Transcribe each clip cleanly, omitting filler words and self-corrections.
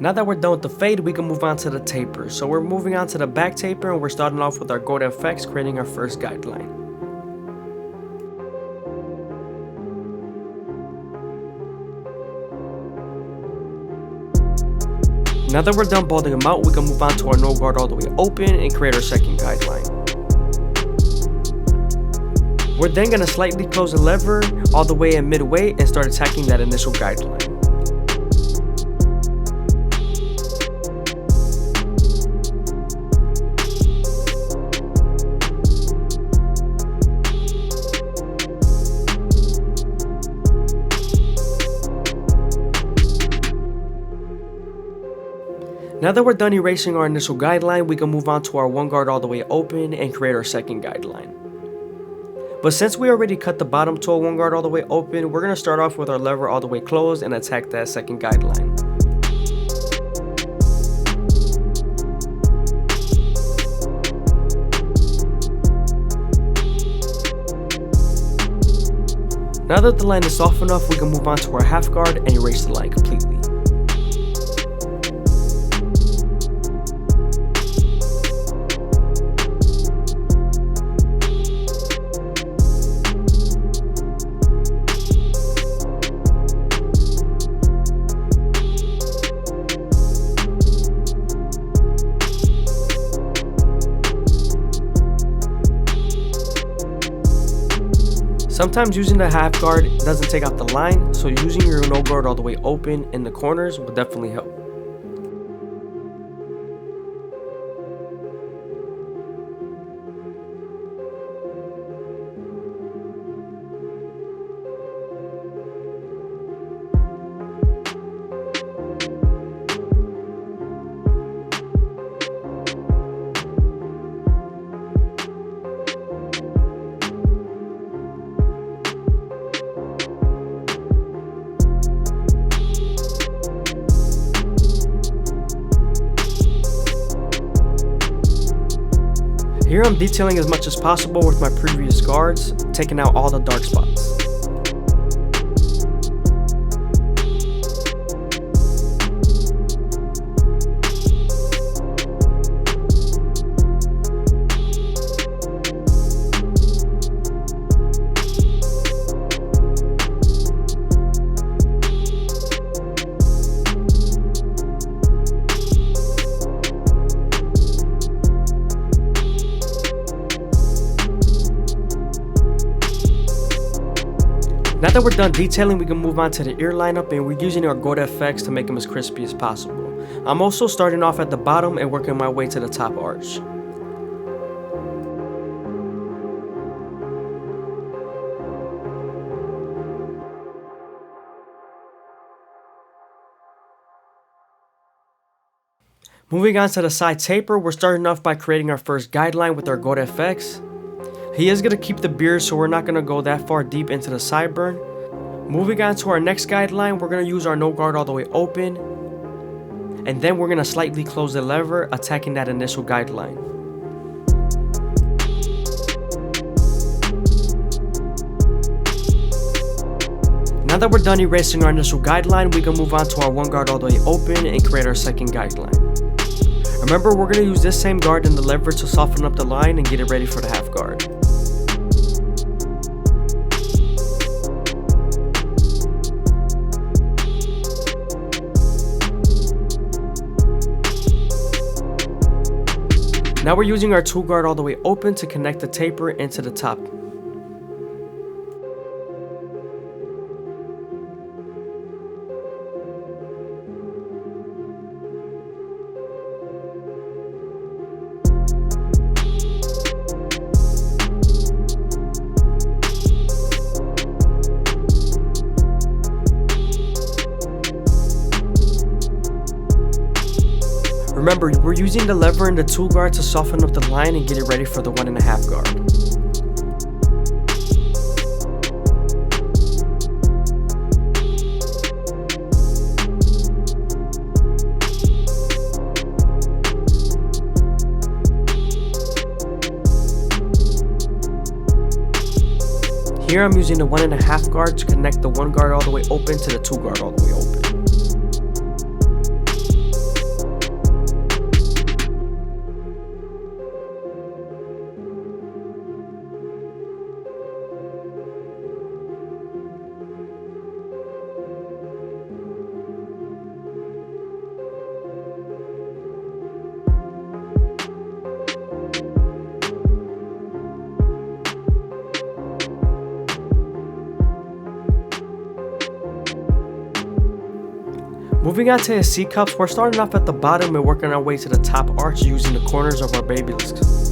Now that we're done with the fade, we can move on to the taper. So we're moving on to the back taper, and we're starting off with our Go to FX, creating our first guideline. Now that we're done balding them out, we can move on to our no guard all the way open and create our second guideline. We're then going to slightly close the lever all the way in midway and start attacking that initial guideline. Now that we're done erasing our initial guideline, we can move on to our one guard all the way open and create our second guideline. But since we already cut the bottom to a one guard all the way open, we're going to start off with our lever all the way closed and attack that second guideline. Now that the line is soft enough, we can move on to our half guard and erase the line completely. Sometimes using the half guard doesn't take out the line, so using your no guard all the way open in the corners will definitely help. Here I'm detailing as much as possible with my previous guards, taking out all the dark spots. Now that we're done detailing, we can move on to the ear lineup, and we're using our Go to FX to make them as crispy as possible. I'm also starting off at the bottom and working my way to the top arch. Moving on to the side taper, we're starting off by creating our first guideline with our Go to FX. He is going to keep the beard, so we're not going to go that far deep into the sideburn. Moving on to our next guideline, we're going to use our no guard all the way open. And then we're going to slightly close the lever, attacking that initial guideline. Now that we're done erasing our initial guideline, we can move on to our one guard all the way open and create our second guideline. Remember, we're going to use this same guard and the lever to soften up the line and get it ready for the half guard. Now we're using our two guard all the way open to connect the taper into the top. Remember, we're using the lever and the two guard to soften up the line and get it ready for the 1.5 guard. Here I'm using the 1.5 guard to connect the 1 guard all the way open to the 2 guard all the way open. Moving on to his C cups, we're starting off at the bottom and working our way to the top arch using the corners of our babylisks.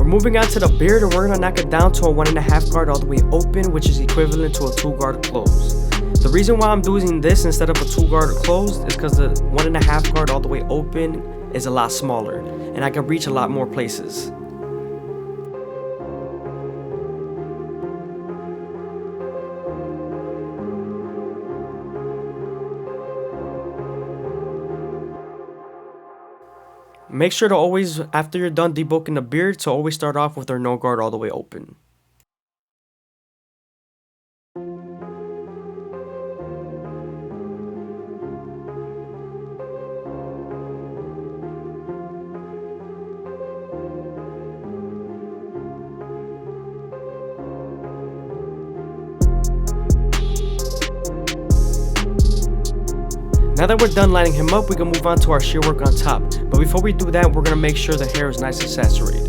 Moving on to the beard, and we're going to knock it down to a 1.5 guard all the way open, which is equivalent to a 2 guard closed. The reason why I'm doing this instead of a 2 guard closed is because the 1.5 guard all the way open is a lot smaller and I can reach a lot more places. Make sure to always, after you're done debulking the beard, to always start off with our no guard all the way open. Now that we're done lining him up, we can move on to our shear work on top. But before we do that, we're going to make sure the hair is nice and saturated.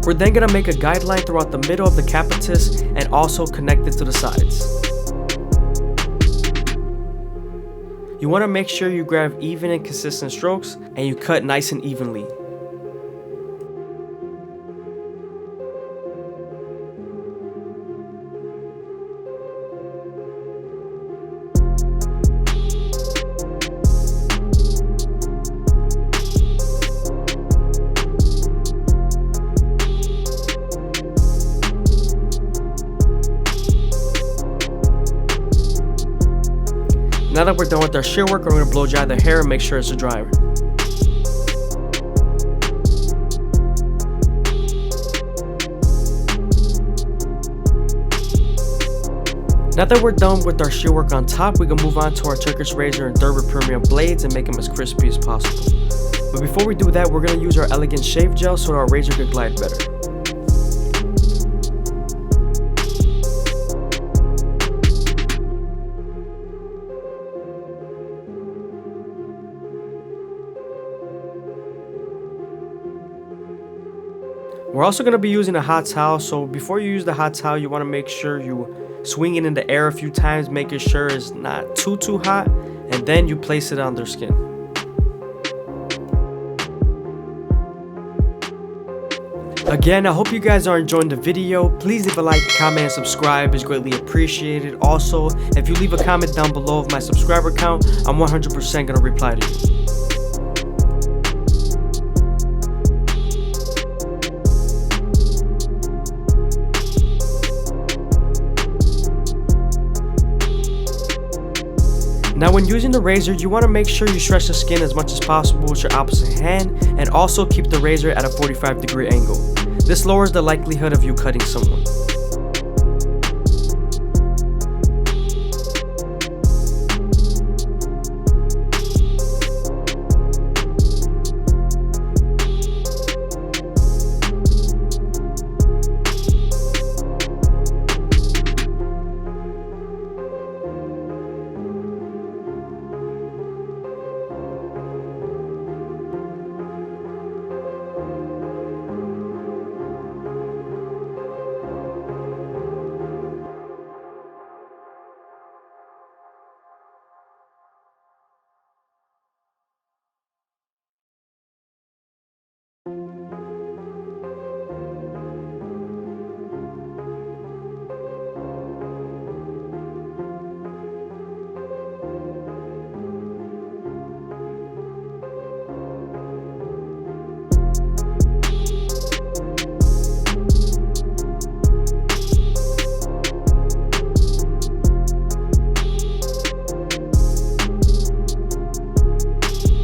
We're then going to make a guideline throughout the middle of the capitus and also connect it to the sides. You want to make sure you grab even and consistent strokes and you cut nice and evenly. Now that we're done with our shear work, we're going to blow dry the hair and make sure it's dry. Now that we're done with our shear work on top, we can move on to our Turkish razor and Derby Premium blades and make them as crispy as possible. But before we do that, we're going to use our Elegant Shave Gel so our razor can glide better. We're also going to be using a hot towel, so before you use the hot towel, you want to make sure you swing it in the air a few times, making sure it's not too hot, and then you place it on their skin. Again, I hope you guys are enjoying the video. Please leave a like, comment, and subscribe. It's greatly appreciated. Also, if you leave a comment down below of my subscriber count, I'm 100% going to reply to you. Now when using the razor, you want to make sure you stretch the skin as much as possible with your opposite hand and also keep the razor at a 45-degree angle. This lowers the likelihood of you cutting someone.